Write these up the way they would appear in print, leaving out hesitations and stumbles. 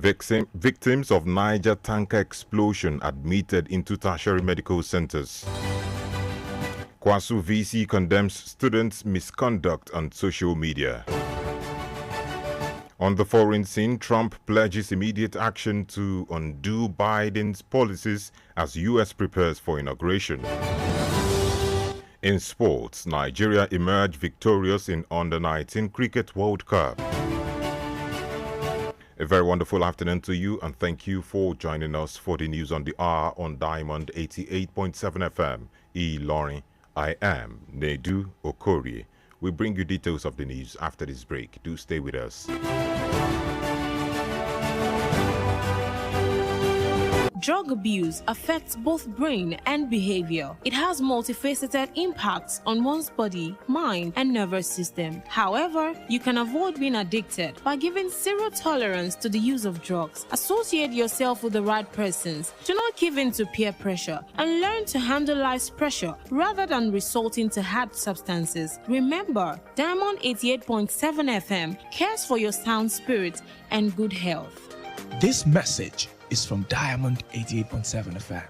Victims of Niger tanker explosion admitted into tertiary medical centers. Kwasu VC condemns students' misconduct on social media. On the foreign scene, Trump pledges immediate action to undo Biden's policies as U.S. prepares for inauguration. In sports, Nigeria emerged victorious in Under-19 Cricket World Cup. A very wonderful afternoon to you, and thank you for joining us for the news on the hour on Diamond 88.7 FM, Iroyin. I am Nedu Okorie. We bring you details of the news after this break. Do stay with us. Drug abuse affects both brain and behavior. It has multifaceted impacts on one's body, mind, and nervous system. However, you can avoid being addicted by giving zero tolerance to the use of drugs. Associate yourself with the right persons. Do not give in to peer pressure and learn to handle life's pressure rather than resorting to hard substances. Remember, Diamond 88.7 FM cares for your sound spirit and good health. This message is from Diamond 88.7 FM.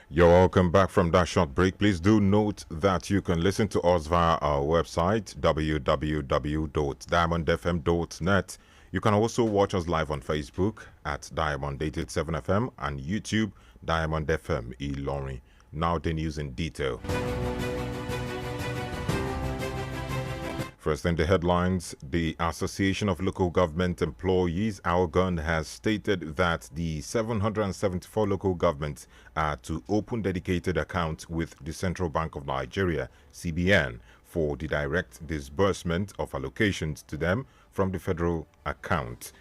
You're welcome back from that short break. Please do note that you can listen to us via our website, www.diamondfm.net. You can also watch us live on Facebook at Diamond 87 FM and YouTube Diamond FM Iroyin. Now the news in detail. First in the headlines, the Association of Local Government Employees, ALGON, has stated that the 774 local governments are to open dedicated accounts with the Central Bank of Nigeria, CBN, for the direct disbursement of allocations to them from the federal account.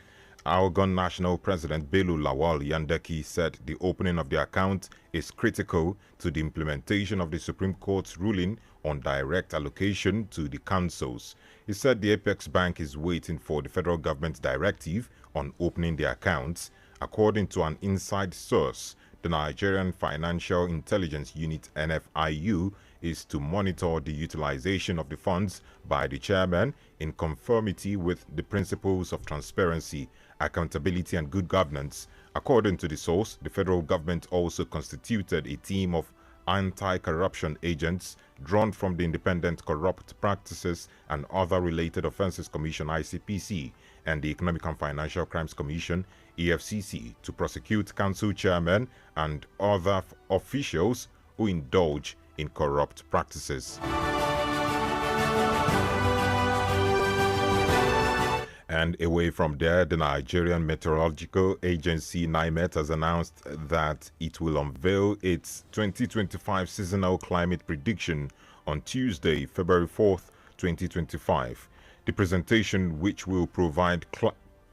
ALGON National President Bello Lawal Yandeki said the opening of the account is critical to the implementation of the Supreme Court's ruling on direct allocation to the councils. He said the Apex Bank is waiting for the federal government's directive on opening the accounts. According to an inside source, the Nigerian Financial Intelligence Unit (NFIU) is to monitor the utilization of the funds by the chairman in conformity with the principles of transparency, accountability, and good governance. According to the source, the federal government also constituted a team of anti-corruption agents drawn from the Independent Corrupt Practices and Other Related Offences Commission (ICPC) and the Economic and Financial Crimes Commission (EFCC) to prosecute council chairmen and other officials who indulge in corrupt practices. And away from there, the Nigerian Meteorological Agency NIMET has announced that it will unveil its 2025 seasonal climate prediction on Tuesday, February 4th, 2025. The presentation, which will provide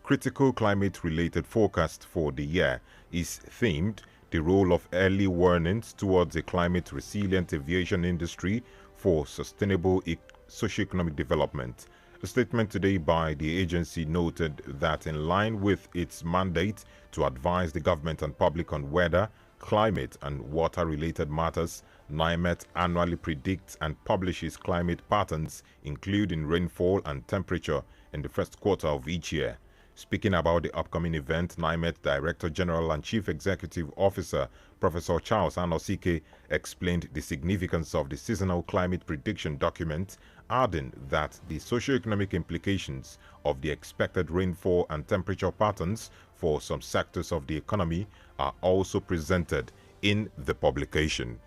critical climate-related forecast for the year, is themed "The Role of Early Warnings Towards a Climate-Resilient Aviation Industry for Sustainable Socioeconomic Development." A statement today by the agency noted that in line with its mandate to advise the government and public on weather, climate, and water-related matters, NIMET annually predicts and publishes climate patterns, including rainfall and temperature, in the first quarter of each year. Speaking about the upcoming event, NIMET Director General and Chief Executive Officer Professor Charles Anosike explained the significance of the seasonal climate prediction document, adding that the socio-economic implications of the expected rainfall and temperature patterns for some sectors of the economy are also presented in the publication.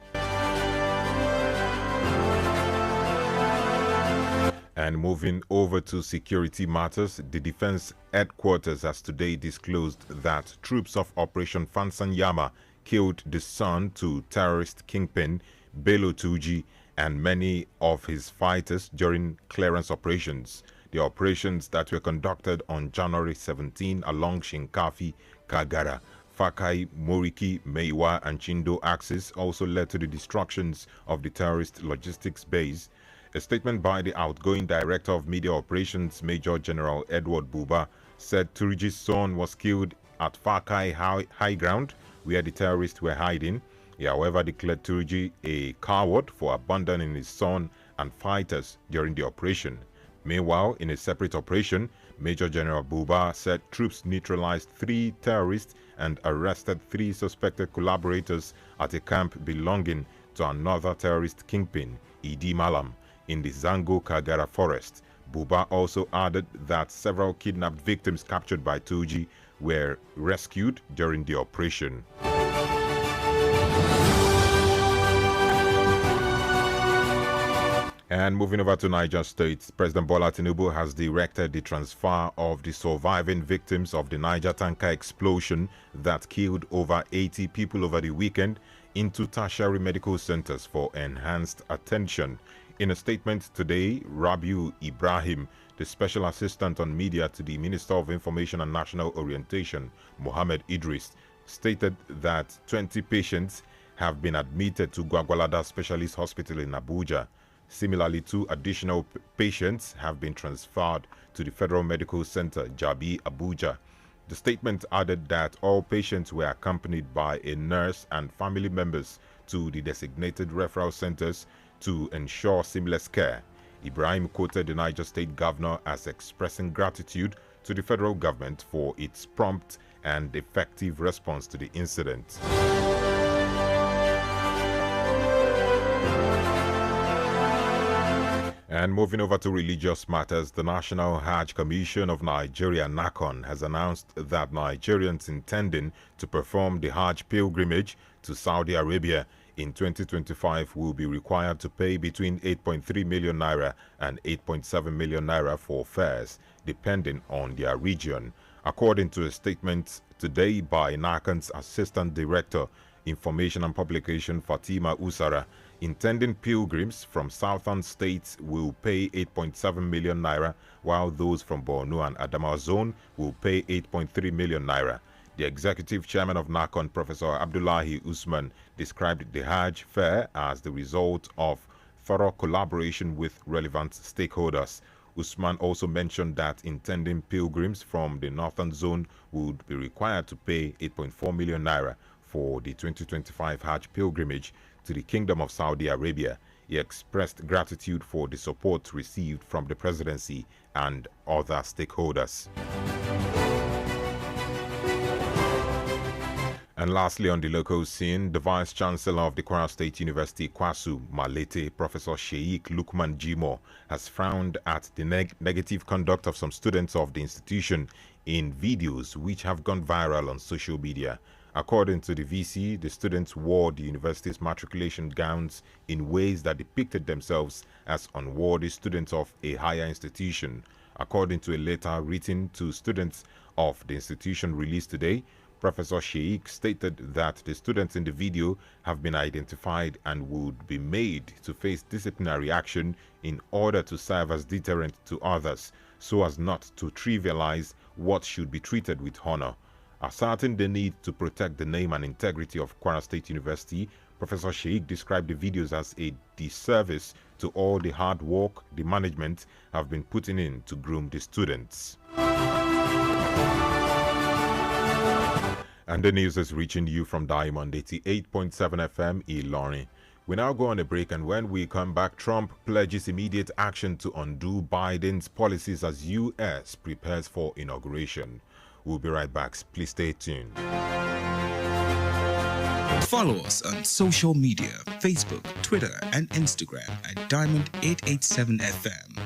And moving over to security matters, the Defense Headquarters has today disclosed that troops of Operation Fansanyama killed the son to terrorist kingpin Bello Tuji and many of his fighters during clearance operations. The operations that were conducted on January 17 along Shinkafi, Kagara, Fakai, Moriki, Meiwa, and Chindo axis also led to the destructions of the terrorist logistics base. A statement by the outgoing Director of Media Operations, Major General Edward Buba, said Turiji's son was killed at Fakai High Ground, where the terrorists were hiding. He, however, declared Turji a coward for abandoning his son and fighters during the operation. Meanwhile, in a separate operation, Major General Buba said troops neutralized 3 terrorists and arrested 3 suspected collaborators at a camp belonging to another terrorist kingpin, Idi Malam, in the Zango Kagara forest. Buba also added that several kidnapped victims captured by Turji were rescued during the operation. And moving over to Niger State, President Bola Tinubu has directed the transfer of the surviving victims of the Niger tanker explosion that killed over 80 people over the weekend into tertiary medical centers for enhanced attention. In a statement today, Rabiu Ibrahim, the Special Assistant on Media to the Minister of Information and National Orientation, Mohammed Idris, stated that 20 patients have been admitted to Gwagwalada Specialist Hospital in Abuja. Similarly, 2 additional patients have been transferred to the Federal Medical Center, Jabi, Abuja. The statement added that all patients were accompanied by a nurse and family members to the designated referral centers to ensure seamless care. Ibrahim quoted the Niger State Governor as expressing gratitude to the federal government for its prompt and effective response to the incident. And moving over to religious matters, the National Hajj Commission of Nigeria, NACON, has announced that Nigerians intending to perform the Hajj pilgrimage to Saudi Arabia in 2025 will be required to pay between 8.3 million naira and 8.7 million naira for fares, depending on their region. According to a statement today by NACON's Assistant Director, Information and Publication Fatima Usara, intending pilgrims from southern states will pay 8.7 million naira, while those from Borno and Adamawa Zone will pay 8.3 million naira. The executive chairman of NACON, Professor Abdullahi Usman, described the Hajj fair as the result of thorough collaboration with relevant stakeholders. Usman also mentioned that intending pilgrims from the northern zone would be required to pay 8.4 million naira for the 2025 Hajj pilgrimage to the Kingdom of Saudi Arabia. He expressed gratitude for the support received from the presidency and other stakeholders. And lastly, on the local scene, the Vice Chancellor of the Kwara State University, Kwasu Malete, Professor Sheikh Lukman Jimo, has frowned at the negative conduct of some students of the institution in videos which have gone viral on social media. According to the VC, the students wore the university's matriculation gowns in ways that depicted themselves as unworthy students of a higher institution. According to a letter written to students of the institution released today, Professor Sheikh stated that the students in the video have been identified and would be made to face disciplinary action in order to serve as deterrent to others, so as not to trivialize what should be treated with honor. Asserting the need to protect the name and integrity of Kwara State University, Professor Sheikh described the videos as a disservice to all the hard work the management have been putting in to groom the students. And the news is reaching you from Diamond 88.7 FM Ilorin. We now go on a break, and when we come back, Trump pledges immediate action to undo Biden's policies as U.S. prepares for inauguration. We'll be right back. Please stay tuned. Follow us on social media, Facebook, Twitter, and Instagram at Diamond 887 FM.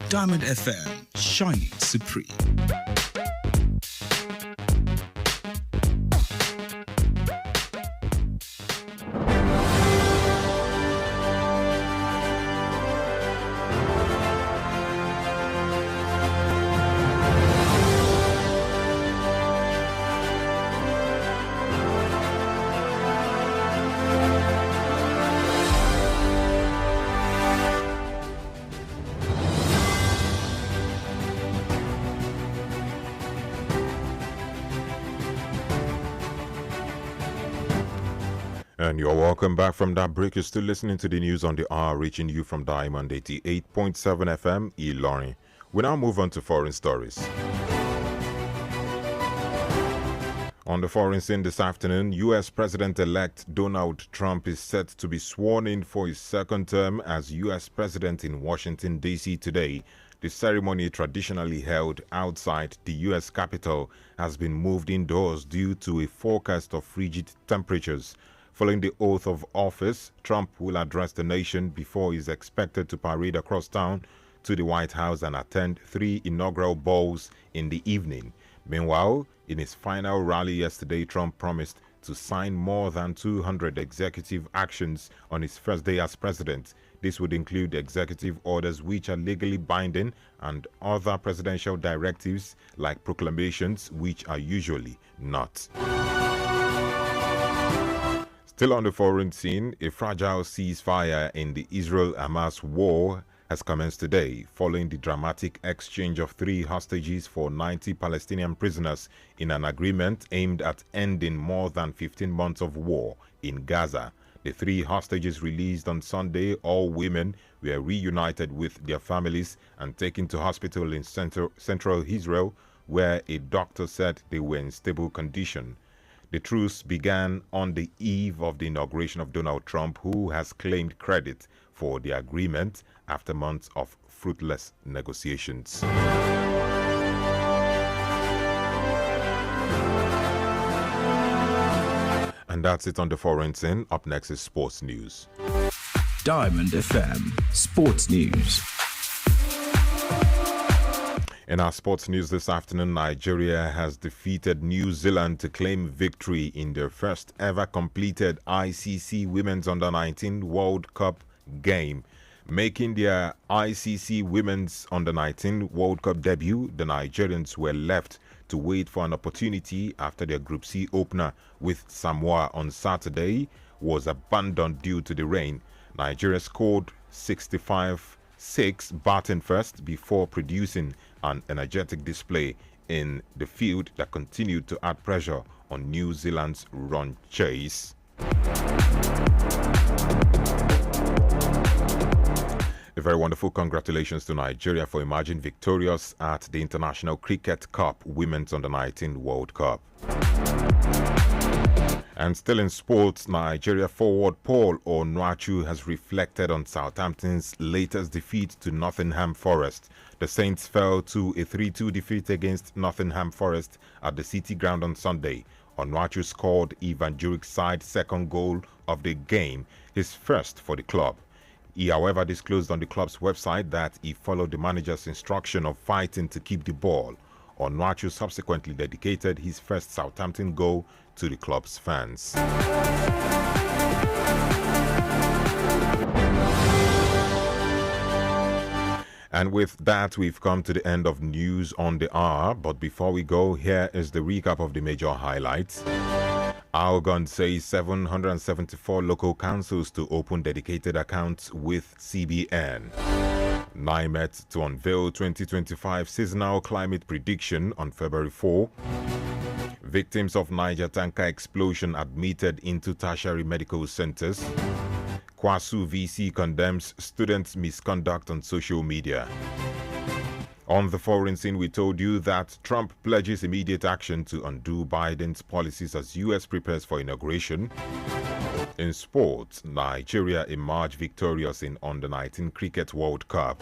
Diamond FM, shining supreme. And you're welcome back from that break. You're still listening to the news on the hour, reaching you from Diamond 88.7 FM Ilorin. We now move on to foreign stories. On the foreign scene this afternoon, U.S. President-elect Donald Trump is set to be sworn in for his second term as U.S. President in Washington, D.C. today. The ceremony, traditionally held outside the U.S. Capitol, has been moved indoors due to a forecast of frigid temperatures. Following the oath of office, Trump will address the nation before he is expected to parade across town to the White House and attend 3 inaugural balls in the evening. Meanwhile, in his final rally yesterday, Trump promised to sign more than 200 executive actions on his first day as president. This would include executive orders which are legally binding and other presidential directives like proclamations which are usually not. Still on the foreign scene, a fragile ceasefire in the Israel-Hamas war has commenced today, following the dramatic exchange of 3 hostages for 90 Palestinian prisoners in an agreement aimed at ending more than 15 months of war in Gaza. The 3 hostages released on Sunday, all women, were reunited with their families and taken to hospital in central Israel, where a doctor said they were in stable condition. The truce began on the eve of the inauguration of Donald Trump, who has claimed credit for the agreement after months of fruitless negotiations. And that's it on the foreign scene. Up next is sports news. Diamond FM Sports News. In our sports news this afternoon, Nigeria has defeated New Zealand to claim victory in their first ever completed ICC Women's Under-19 World Cup game. Making their ICC Women's Under-19 World Cup debut, the Nigerians were left to wait for an opportunity after their Group C opener with Samoa on Saturday was abandoned due to the rain. Nigeria scored 65-6, batting first before producing an energetic display in the field that continued to add pressure on New Zealand's run chase. A very wonderful congratulations to Nigeria for emerging victorious at the International Cricket Cup Women's Under-19 World Cup. And still in sports, Nigeria forward Paul Onuachu has reflected on Southampton's latest defeat to Nottingham Forest. The Saints fell to a 3-2 defeat against Nottingham Forest at the City Ground on Sunday. Onuachu scored Ivan Juric's side's second goal of the game, his first for the club. He, however, disclosed on the club's website that he followed the manager's instruction of fighting to keep the ball. Onuachu subsequently dedicated his first Southampton goal to the club's fans. And with that, we've come to the end of News on the Hour. But before we go, here is the recap of the major highlights. Algon says 774 local councils to open dedicated accounts with CBN. NIMET to unveil 2025 seasonal climate prediction on February 4. Victims of Niger tanker explosion admitted into tertiary medical centers. Kwasu VC condemns students' misconduct on social media. On the foreign scene, we told you that Trump pledges immediate action to undo Biden's policies as U.S. prepares for inauguration. In sports, Nigeria emerged victorious in Under-19 Cricket World Cup.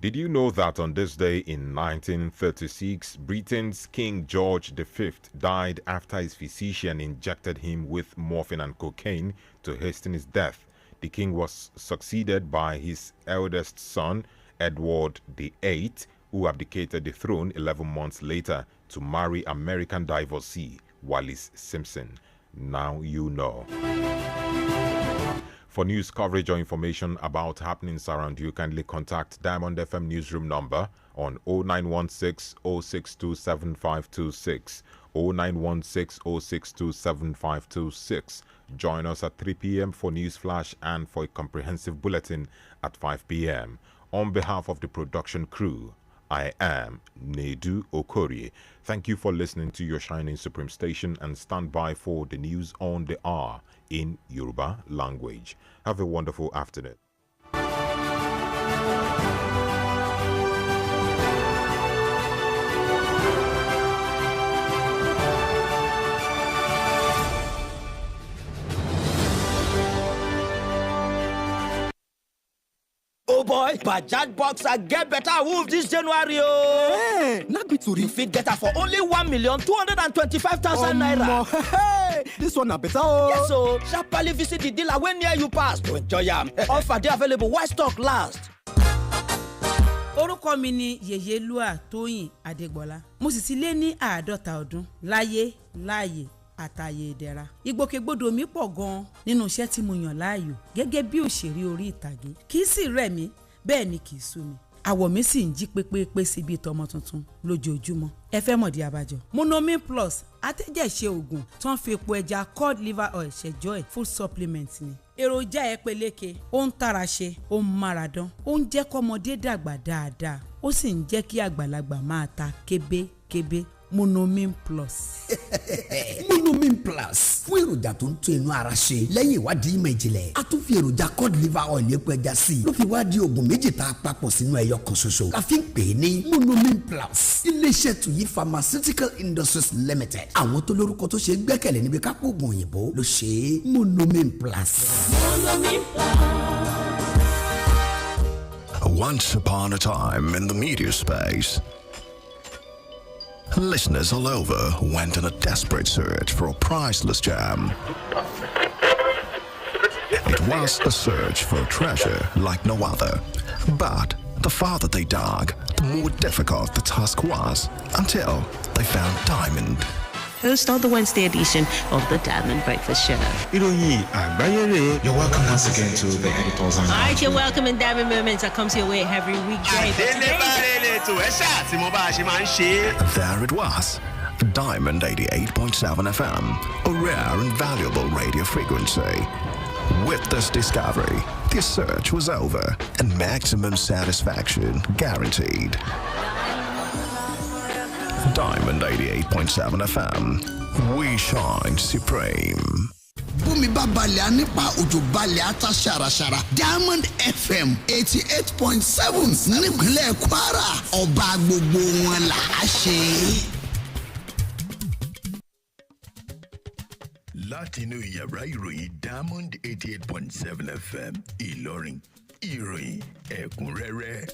Did you know that on this day in 1936, Britain's King George V died after his physician injected him with morphine and cocaine to hasten his death? The king was succeeded by his eldest son, Edward VIII, who abdicated the throne 11 months later to marry American divorcee Wallis Simpson. Now you know. For news coverage or information about happenings around you, kindly contact Diamond FM newsroom number on 0916 062 7526, 0916 062 7526. Join us at 3 p.m. for news flash and for a comprehensive bulletin at 5 p.m. On behalf of the production crew, I am Nedu Okorie. Thank you for listening to your Shining Supreme station and stand by for the news on the hour in Yoruba language. Have a wonderful afternoon. boy, Bajaj Boxer get better wolf this January. Hey, not be to you fit get her for only 1,225,000 naira. Hey, this one na better. Yes, so sharply visit the dealer when near you pass to enjoy am. Offer dey available while stock last. Orúkọ mi ni Yèyélúà Tóyìn Adégbọlá. Mo sì ti lé ní 50 ọdún láyé láàyè àtàyè ìdẹ̀ra. Ìgbòkègbodò mi pọ̀ gan-an nínú iṣẹ́ tí mo yàn láàyò gẹ́gẹ́ bí òṣèré orí ìtàgé. Kì í sì rẹ̀ mí, bẹ́ẹ̀ ni kì í sú mi. Àwọ̀ mi sì ń jí pépépé sí bí tọmọ tuntun lójoojúmọ́. Ẹ fẹ́ mọ̀dí abájọ. Monomin Plus atẹ́jẹ̀ṣe oògùn tó ń fi epo ẹja cod liver oil ṣẹjọ́ ẹ̀ food supplement ni. Èròjà ẹ peléke, ó ń tara ṣe, ó ń máradán, ó ń jẹ́ kọ́mọdé dàgbà dáadáa, ó sì ń jẹ́ kí àgbàlagbà máa ta kébékébé. Monomin Plus. Monomin Plus fún èròjà tó ń tún inú ara ṣe lẹ́yìn ìwádìí ìmọ̀ ìjìnlẹ̀. A tún fi èròjà cod liver oil epo ẹja sí i ló fi wá di oògùn méjì tá a papọ̀ sínú ẹyọ kan ṣoṣo. La fi ń pè é ní Monomin Plus. Iléeṣẹ́ Tuyi Pharmaceutical Industries Limited. Àwọn tó lórúkọ tó ṣe gbẹ́kẹ̀lé níbi kápò oògùn òyìnbó ló ṣe é. Monomin Plus. Monomin Plus. Once upon a time in the media space, listeners all over went on a desperate search for a priceless gem. It was a search for a treasure like no other. But the farther they dug, the more difficult the task was, until they found diamond. Host of the Wednesday edition of the Diamond Breakfast Show. Iroyin Ekunrere. You're welcome once again to the editors. All right, you're welcome in Diamond Moments that comes your way every weekday. There it was, Diamond 88.7 FM, a rare and valuable radio frequency. With this discovery, the search was over and maximum satisfaction guaranteed. Diamond 88.7 FM, we shine supreme. Bùnmi bá balẹ̀ á nípa òjò balẹ̀ á ta ṣàràṣàrà. Diamond FM 88.7 nípínlẹ̀ Kwara, ọba gbogbo wọn là á ṣe. Látinú yàrá ìròyìn Diamond 88.7 FM Ìlọrin, ìròyìn ẹ̀kúnrẹ́rẹ́.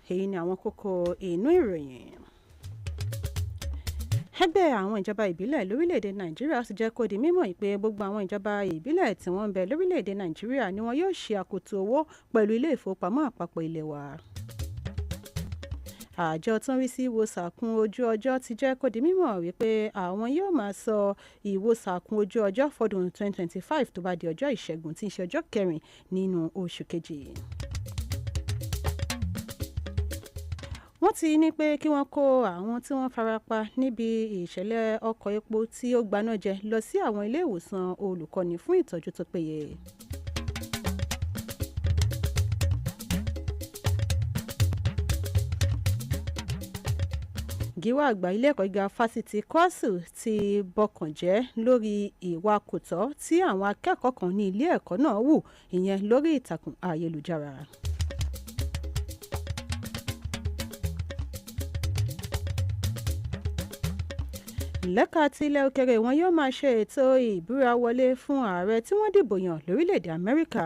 Èyí ni àwọn kókó inú ìròyìn. Ẹgbẹ́ àwọn ìjọba ìbílẹ̀ lórílẹ̀‐èdè Nàìjíríà sì jẹ́ kó di mímọ̀ pé gbogbo àwọn ìjọba ìbílẹ̀ tí wọ́n ń bẹ lórílẹ̀‐èdè Nàìjíríà ni wọn yóò ṣe àkótó owó pẹ̀lú ilé ìfowópamọ́ àpapọ̀ ilé wa. Àjọ tó ń rí sí ìwòsàn ojú ọjọ́ ti jẹ́ kó di mímọ̀ wípé àwọn yóò máa sọ ìwòsàn ojú ọjọ́ fọdún 2025 tó bá di ọjọ́ Ìṣẹ́gun tí ń ṣe ọjọ́ 4 nínú oṣù kejì. Wọ́n ti ní pé kí wọ́n kó àwọn tí wọ́n farapa níbi ìṣẹ̀lẹ̀ ọkọ̀ epo tí ó gbaná jẹ lọ sí àwọn ilé ìwòsàn olùkọ́ni fún ìtọ́jú tó péye. Gíwá àgbà ilé ẹ̀kọ́ gíga fásitì Kwasu ti bọkàn jẹ́ lórí ìwà kò tọ́ tí àwọn akẹ́kọ̀ọ́ kan ní ilé ẹ̀kọ́ náà hù, ìyẹn lórí ìtàkùn ayélujára. Lẹ́ka tí ilẹ̀ òkèrè wọn yóò máa ṣe ètò ìbúra wọlé fún ààrẹ tí wọ́n dìbò yàn lórílẹ̀‐èdè Amẹ́ríkà.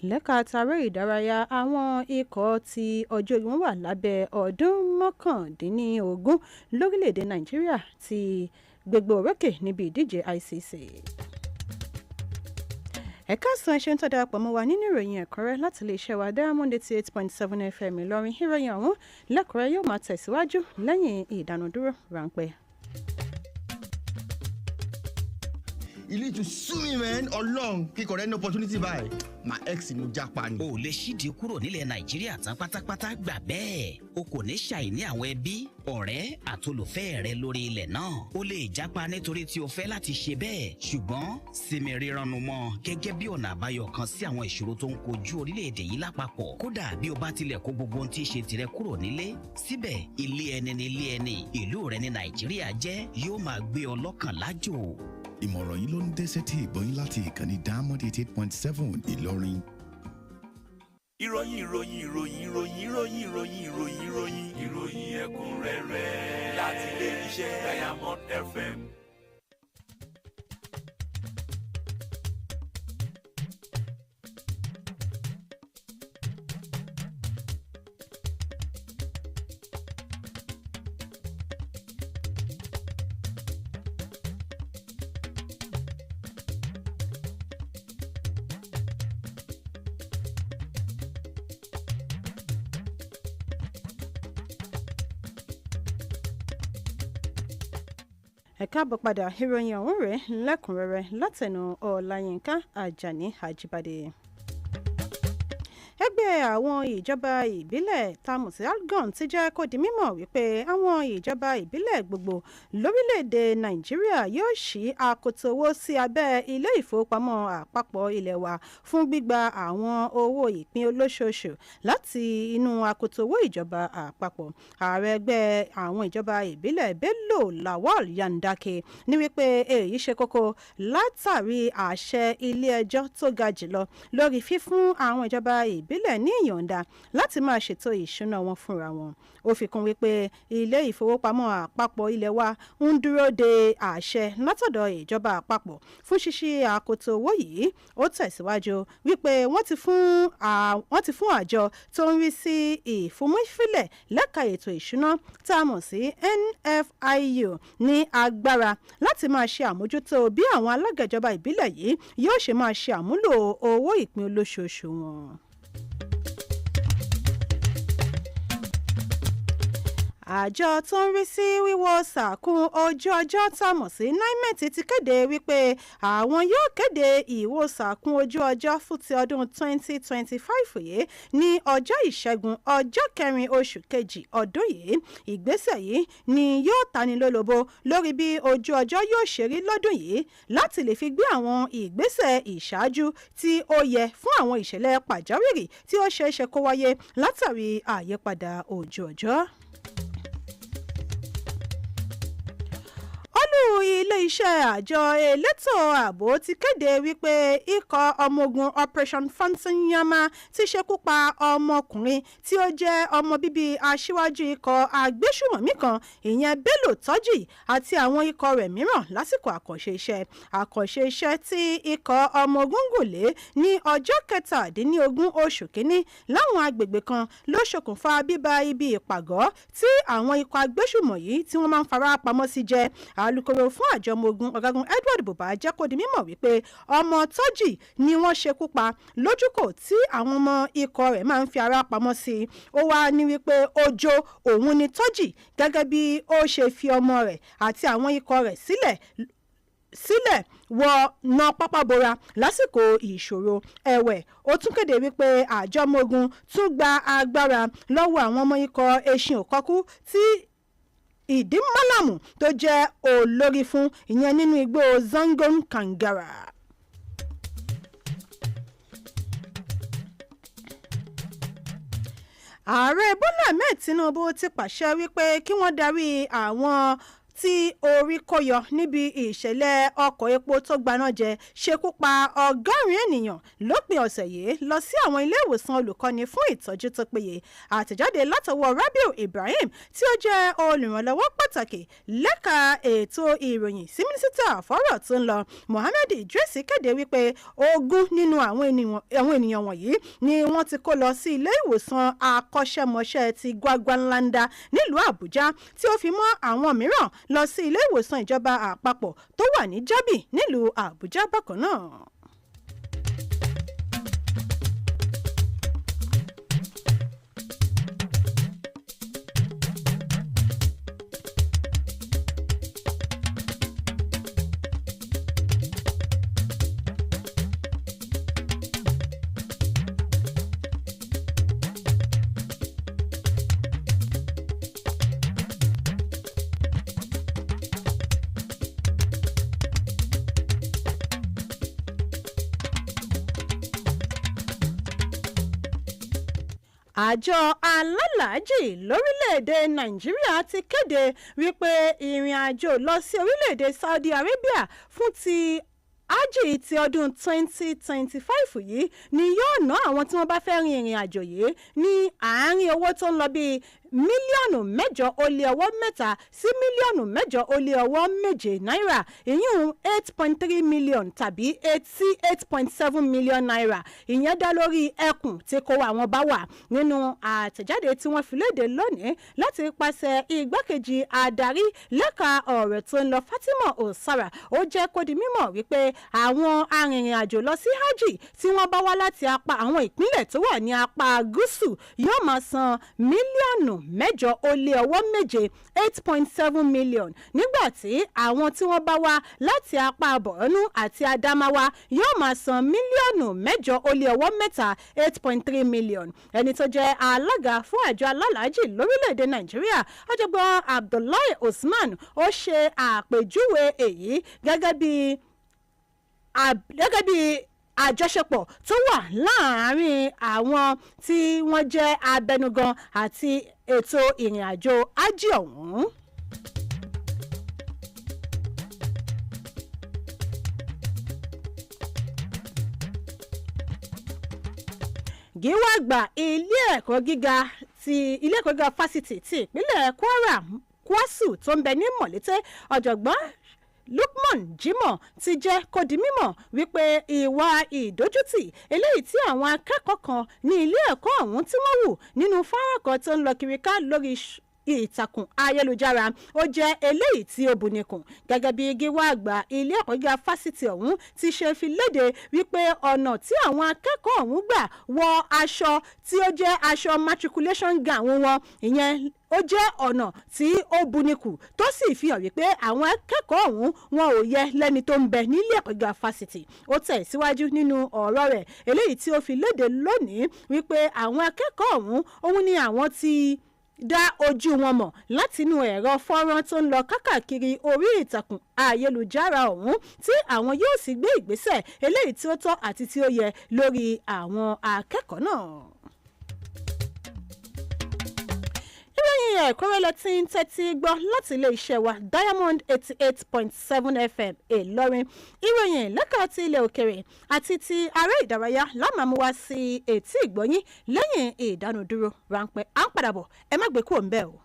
Lẹ́ka tààrẹ ìdárayá, àwọn ikọ̀ tí ọjọ́ orí wọn wà lábẹ́ ọdún 19 lórílẹ̀‐èdè Nàìjíríà ti gbégbá orókè níbi ìdíje ICC. Ẹ̀ka sàn ṣe ń tọ́ darapọ̀ mọ́ wa nínú ìròyìn ẹ̀kọ́rẹ́ láti iléeṣẹ́ wa Diamond 88.7 FM Ìlọrin. Ìròyìn ọ̀hún lẹ́kọ̀ọ́rẹ́ yóò máa tẹ̀síwájú lẹ́yìn ìdánudúró ráńpẹ́. you need to sue me man ọlọ́run kíkọ̀ rẹ ní opportunity báyìí my ex ni mo jápa ni. o lè ṣídìí kúrò nílẹ̀ nàìjíríà tán pátápátá gbà bẹ́ẹ̀ o kò ní ṣàìní àwọn ẹbí ọ̀rẹ́ àtolùfẹ́ rẹ lórí ilẹ̀ náà o lè jápa nítorí tí o fẹ́ láti ṣe bẹ́ẹ̀ ṣùgbọ́n sinmi rírannu mọ́ gẹ́gẹ́ bí ọ̀nà àbáyọ kan sí àwọn ìṣòro tó ń kojú orílẹ̀-èdè yìí lápapọ̀ kódà bí o bá tilẹ̀ kó gbogbo ohun tí í ṣe tirẹ̀ kúrò nílé síbẹ̀ ilé ẹni ní ilé ẹni ìlú rẹ ní nàìjíríà jẹ́ yóò máa gbé ọ lọ́kàn lájò. ìmọ̀ràn yìí ló ń dé sétí ìgbọ́yìn láti ìkànnì Diamond 88.7 Ìlọrin. ìròyìn ẹ̀kúnrẹ́rẹ́ láti ilé iṣẹ́ Diamond FM. ẹ káàbọ̀ padà ìròyìn ọ̀hún rèé lẹ́kùnrẹ́rẹ́ látẹnu Ọláyínká Àjàní Àjíbádé. ẹgbẹ́ àwọn ìjọba ìbílẹ̀ tamusi algon ti jẹ́ kó di mímọ̀ wípé àwọn ìjọba ìbílẹ̀ gbogbo lórílẹ̀‐èdè Nàìjíríà yóò ṣí akoto owó sí abẹ́ ilé ìfowópamọ́ àpapọ̀ ilé wa fún gbígba àwọn owó ìpín olóṣooṣù láti inú akoto owó ìjọba àpapọ̀. ààrẹ ẹgbẹ́ àwọn ìjọba ìbílẹ̀ Bello Lawal Yandake ní wípé èyí ṣe kókó látàrí àṣẹ ilé ẹjọ́ tó ga jùlọ lórí fífún àwọn ìjọba ìbílẹ̀ ní ìyọ̀ǹda láti máa ṣètò ìṣúná wọn fúnra wọn. ó fi kún wípé ilé ìfowópamọ́ àpapọ̀ ilé wa ń dúró de àṣẹ látọ̀dọ̀ ìjọba àpapọ̀ fún ṣíṣí àkótó owó yìí. ó tẹ̀síwájú wípé wọ́n ti fún àjọ tó ń rí sí ìfòmífilẹ̀ lẹ́ka ètò ìṣúná tá a mọ̀ sí NFIU ní agbára láti máa ṣe àmójútó bí àwọn alága ìjọba ìbílẹ̀ yìí yóò ṣe máa ṣe àmúlò owó ìpín olóṣooṣù wọn. àjọ tó ń rí sí wíwo sàkún ojú ọjọ́ tá a mọ̀ sí NIMET ti kéde wípé àwọn yóò kéde ìwò sàkún ojú ọjọ́ fún ti ọdún 2025 yìí ní ọjọ́ ìṣẹ́gun ọjọ́ 4 oṣù kejì ọdún yìí. ìgbésẹ̀ yìí ni yóò tanilólobó lórí bí ojú ọjọ́ yóò ṣe rí lọ́dún yìí láti lè fi gbé àwọn ìgbésẹ̀ ìṣáájú tí ó yẹ fún àwọn ìṣẹ̀lẹ̀ pàjáwìrì tí ó ṣeé ṣe kó wáyé látàrí àyípadà ojú ọjọ́. ilé-iṣẹ́ àjọ elétò ààbò ti kéde wípé ikọ̀ ọmọ ogun Operation Fantanyama ti ṣekú pa ọmọkùnrin tí ó jẹ́ ọmọ bíbí aṣíwájú ikọ̀ agbésùmọ̀mí kan ìyẹn Bello Tọ́jì àti àwọn ikọ̀ rẹ̀ mìíràn lásìkò àkànṣe iṣẹ́ tí ikọ̀ ọmọ ogun gòlé ní ọjọ́ 17 oṣù kínní láwọn agbègbè kan ló ṣokùnfà bíba ibi ìpàgọ́ tí àwọn ikọ̀ agbésùmọ̀ yìí tí wọ́n máa ń fara pamọ́ sí jẹ́. alukoro fún àjọ ọmọ ogun ọ̀gágun Edward Buba jẹ́ kó di mímọ̀ wípé ọmọ Tọ́jì ni wọ́n ṣekú pa lójúkò tí àwọn ọmọ ikọ̀ rẹ̀ máa ń fi ara pamọ́ sí. ó wá ní wípé ojo òun ni Tọ́jì gẹ́gẹ́ bí ó ṣe fi ọmọ rẹ̀ àti àwọn ikọ̀ rẹ̀ sílẹ̀ wọ ná pápá bora lásìkò ìṣòro. ẹ̀wẹ̀ ó tún kéde wípé àjọ ọmọ ogun tún gba agbára lọ́wọ́ àwọn ọmọ ikọ̀ eṣin òkọ́kú tí ìdí málàmù tó jẹ́ olórí fún ìyẹn nínú igbó Zangon Kangara. ààrẹ Bọ́lá Ahmed Tinubu ti pàṣẹ wípé kí wọ́n darí àwọn tí orí kó yọ níbi ìṣẹ̀lẹ̀ ọkọ̀ epo tó gbaná jẹ ṣekú pa 100 ènìyàn lópin ọ̀sẹ̀ yìí lọ sí àwọn ilé ìwòsàn olùkọ́ni fún ìtọ́jú tó péye. àtẹ̀jáde látọwọ́ Rabiu Ibrahim tí ó jẹ́ olùrànlọ́wọ́ pàtàkì lẹ́ka ètò ìròyìn sí mínísítà fọ́rọ̀ tó ń lọ Mohammed Idris kéde wípé 20 nínú àwọn ènìyàn wọ̀nyí ni wọ́n ti kó lọ sí ilé ìwòsàn akọ́ṣẹ́mọṣẹ́ ti Gwagwalada nílùú Àbújá tí ó fi mọ́ àwọn mìíràn lọ sí ilé ìwòsàn ìjọba àpapọ̀ tó wà ní Jábì nílùú Àbújá bákan náà. àjọ alálàájì lórílẹ̀‐èdè nàìjíríà ti kéde wípé ìrìn àjò lọ sí orílẹ̀‐èdè Saudi Arabia fún ti ájì ti ọdún 2025 yìí ni yóò ná àwọn tí wọ́n bá fẹ́ rin ìrìn àjò yìí ní àárín owó tó ń lọ bíi mílíọ̀nù 8.3 sí mílíọ̀nù 8.7 náírà, ìyún 8.3 mílíọ̀nù tàbí 8.7 mílíọ̀nù náírà. ìyẹn dá lórí ẹkùn tí kò àwọn bá wà. nínú àtẹ̀jáde tí wọ́n fi léde lónìí láti pàṣẹ igbákejì adarí lẹ́ka ọ̀rọ̀ tó ń lọ Fatima Osara, ó jẹ́ kó di mímọ̀ wípé àwọn arìnrìn-àjò lọ sí hajj tí wọ́n bá wá láti apá àwọn ìpínlẹ̀ tó wà ní apá gúúsù yóò máa san mílíọ̀nù 8.7 8.7 million, nígbà tí àwọn tí wọ́n bá wá láti apá Borno àti Adamawa yóò máa san mílíọ̀nù 8.3 8.3 million. ẹni tó jẹ́ alága fún àjọ alálàájì lórílẹ̀‐èdè Nàìjíríà, ọ̀jọ̀gbọ́n Abdullahi Usman, ó ṣe àpèjúwe èyí gẹ́gẹ́ bí àjọṣepọ̀ tó wà láàárín àwọn tí wọ́n jẹ́ abẹnugan àti ètò ìrìn àjò ájì ọ̀hún. gíwá àgbà ilé ẹ̀kọ́ gíga fásitì ti ìpínlẹ̀ Kwara Kwasu tó ń bẹ ní Mọ̀lété, ọ̀jọ̀gbọ́n Lukman Jimoh ti jẹ́ kó di mímọ̀ wípé ìwà ìdójútì eléyìí tí àwọn akẹ́kọ̀ọ́ kan ní ilé ẹ̀kọ́ ọ̀hún tí wọ́n wù nínú fọ́nrán kan tó ń lọ kiri ká lórí ìtàkùn ayélujára ó jẹ́ eléyìí tí ó bunikùn. gẹ́gẹ́ bí gíwá àgbà ilé ẹ̀kọ́ gíga fásitì ọ̀hún ti ṣe fi léde wípé ọ̀nà tí àwọn akẹ́kọ̀ọ́ ọ̀hún gbà wọ aṣọ tí ó jẹ́ aṣọ matriculation gown wọn, ìyẹn ó jẹ́ ọ̀nà tí ó bunikù tó sì fi hàn wípé àwọn akẹ́kọ̀ọ́ ọ̀hún wọn ò yẹ lẹ́ni tó ń bẹ nílé ẹ̀kọ́ gíga fásitì. ó tẹ̀ síwájú nínú ọ̀rọ̀ rẹ̀ eléyìí tí ó fi léde lónìí wípé àwọn akẹ́kọ̀ọ́ ọ̀hún òun ni àwọn ti dá ojú wọn mọ̀ látinú ẹ̀rọ fọ́nrán tó ń lọ kákàkiri orí ìtàkùn ayélujára ọ̀hún tí àwọn yóò sì gbé ìgbésẹ̀ eléyìí tí ó tọ́ àti tí ó yẹ lórí àwọn akẹ́kọ̀ọ́ náà. ìròyìn ẹ̀kúnrẹ́rẹ́ tí ń tẹ́tí gbọ́ láti ilé-iṣẹ́ wa Diamond 88.7 FM Ìlọrin. ìròyìn lẹ́ka ti ilẹ̀ òkèrè àti ti aré ìdárayá lámàmú wá sí etí ìgbọ́yín lẹ́yìn ìdánudúró ráńpẹ́. à ń padà bọ̀, ẹ má gbé kúrò ń bẹ̀ o.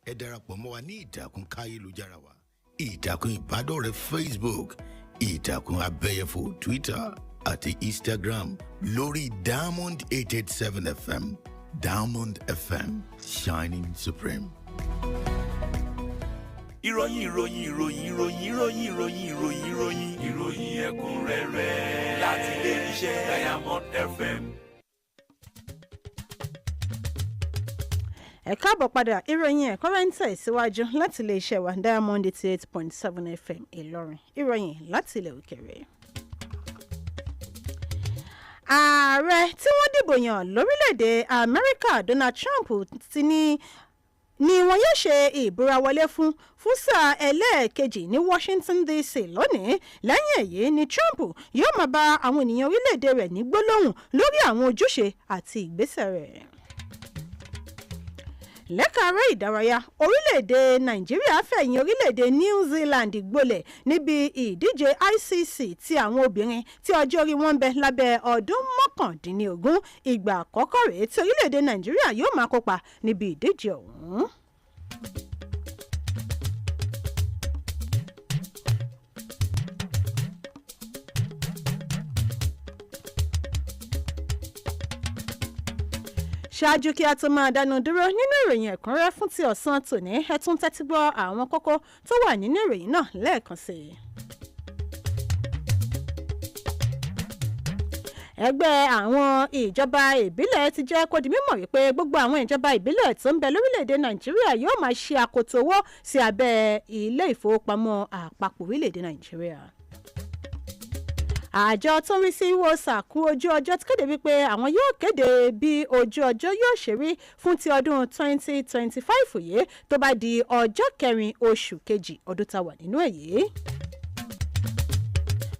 ẹ darapọ̀ mọ́ wa ní ìtàkùn káyélujára wa, ìtàkùn ìbádọ́rẹ̀ẹ́ Facebook, ìtàkùn abẹ́yẹfò Twitter àti Instagram lórí Diamond 887 FM. Diamond FM, shining supreme. ìròyìn ẹ̀kúnrẹ́rẹ́ láti ilé-iṣẹ́ Diamond FM. ẹ káàbọ̀ padà. ìròyìn ẹ̀kúnrẹ́rẹ́ ń tẹ̀síwájú láti iléeṣẹ́ wa Diamond 88.7 FM Ìlọrin. ìròyìn láti ilẹ̀ òkèèrè. ààrẹ tí wọ́n dìbò yàn lórílẹ̀‐èdè Amẹ́ríkà Donald Trump ti ní wọn yóò ṣe ìbúra wọlé fún sáà ẹlẹ́ẹ̀kejì ní Washington DC lónìí. lẹ́yìn èyí ni Trump yóò máa bá àwọn ènìyàn orílẹ̀‐èdè rẹ̀ ní gbólóhùn lórí àwọn ojúṣe àti ìgbésẹ̀ rẹ̀. lẹ́ka eré ìdárayá, orílẹ̀-èdè Nàìjíríà fẹ̀yìn orílẹ̀-èdè New Zealand gbolẹ̀ níbi ìdíje ICC ti àwọn obìnrin tí ọjọ́ orí wọn ń bẹ lábẹ́ ọdún 19. ìgbà àkọ́kọ́ rèé tí orílẹ̀-èdè Nàìjíríà yóò máa kópa níbi ìdíje ọ̀hún. ṣáájú kí a tó máa dánu dúró nínú ìròyìn ẹ̀kúnrẹ́rẹ́ fún ti ọ̀sán tòní, ẹ tún tẹ́tí gbọ́ àwọn kókó tó wà nínú ìròyìn náà lẹ́ẹ̀kan sí i. ẹgbẹ́ àwọn ìjọba ìbílẹ̀ ti jẹ́ kó di mímọ̀ wípé gbogbo àwọn ìjọba ìbílẹ̀ tó ń bẹ lórílẹ̀‐èdè Nàìjíríà yóò máa ṣe àkótó owó sí abẹ́ ilé ìfowópamọ́ àpapọ̀ orílẹ̀‐èdè Nàìjíríà. àjọ tó ń rí sí wòsàkú ojú ọjọ́ ti kéde wípé àwọn yóò kéde bí ojú ọjọ́ yóò ṣe rí fún ti ọdún 2025 yìí tó bá di ọjọ́ 4 oṣù kejì ọdún tá a wà nínú èyí.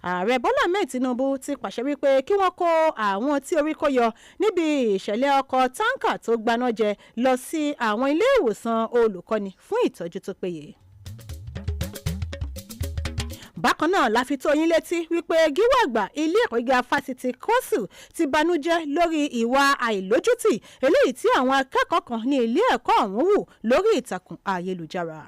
ààrẹ bọ́lá ahmed tinubu ti pàṣẹ wípé kí wọ́n kó àwọn tí orí kó yọ níbi ìṣẹ̀lẹ̀ ọkọ̀ táǹkà tó gbaná jẹ lọ sí àwọn ilé ìwòsàn olùkọ́ni fún ìtọ́jú tó péye. bákan náà la fi tó yín létí wípé gíwá àgbà ilé ẹ̀kọ́ gíga fásitì kọ́sù ti banújẹ́ lórí ìwà àìlójútì eléyìí tí àwọn akẹ́kọ̀ọ́ kan ní ilé ẹ̀kọ́ ọ̀hún hù lórí ìtàkùn ayélujára.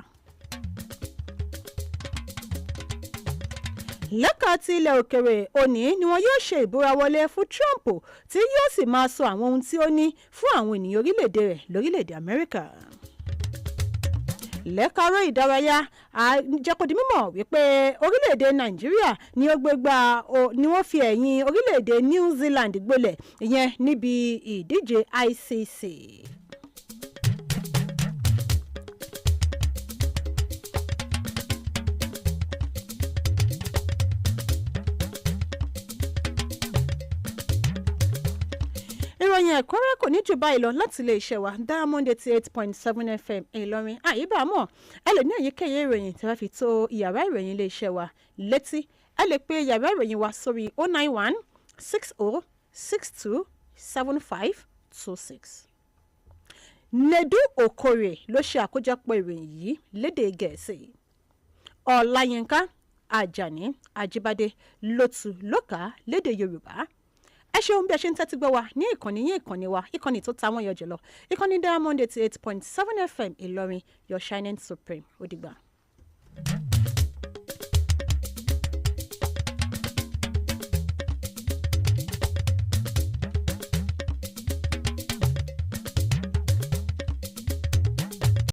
lẹ́ka ti ilẹ̀ òkèrè òní ni wọn yóò ṣe ìbúra wọlé fún Trump tí yóò sì máa sọ àwọn ohun tí ó ní fún àwọn ènìyàn orílẹ̀-èdè rẹ̀ lórílẹ̀-èdè Amẹ́ríkà. lẹ́kàárọ̀ ìdárayá àjẹkọ̀dì mímọ̀ wípé orílẹ̀-èdè Nàìjíríà ni wọ́n fi ẹ̀yìn orílẹ̀-èdè New Zealand gbolẹ̀ ìyẹn níbi ìdíje ICC. ìròyìn ẹ̀kúnrẹ́rẹ́ kò ní jù báyìí lọ láti ilé iṣẹ́ wa Diamond 88.7 FM Ìlọrin àyíbámọ̀ ẹ lè ní èyíkéyìí ìròyìn tí wọ́n fi tó ìyàrá ìròyìn ilé iṣẹ́ wa létí ẹ lè pe ìyàrá ìròyìn wa sórí 091 60 62 7526. Nedu Okorie ló ṣe àkójọpọ̀ ìròyìn yìí lédè Gẹ̀ẹ́sì. Ọláyínká Àjàní Àjíbádé ló tú lókà lédè Yorùbá. ẹ ṣeun bí ẹ ṣe ń tẹ́tí gbọ́ wa ní ìkànnì wa ìkànnì tó ta wọ́n yọ jùlọ ìkànnì Diamond 88.7 FM Ìlọrin your shining supreme ó dìgbà.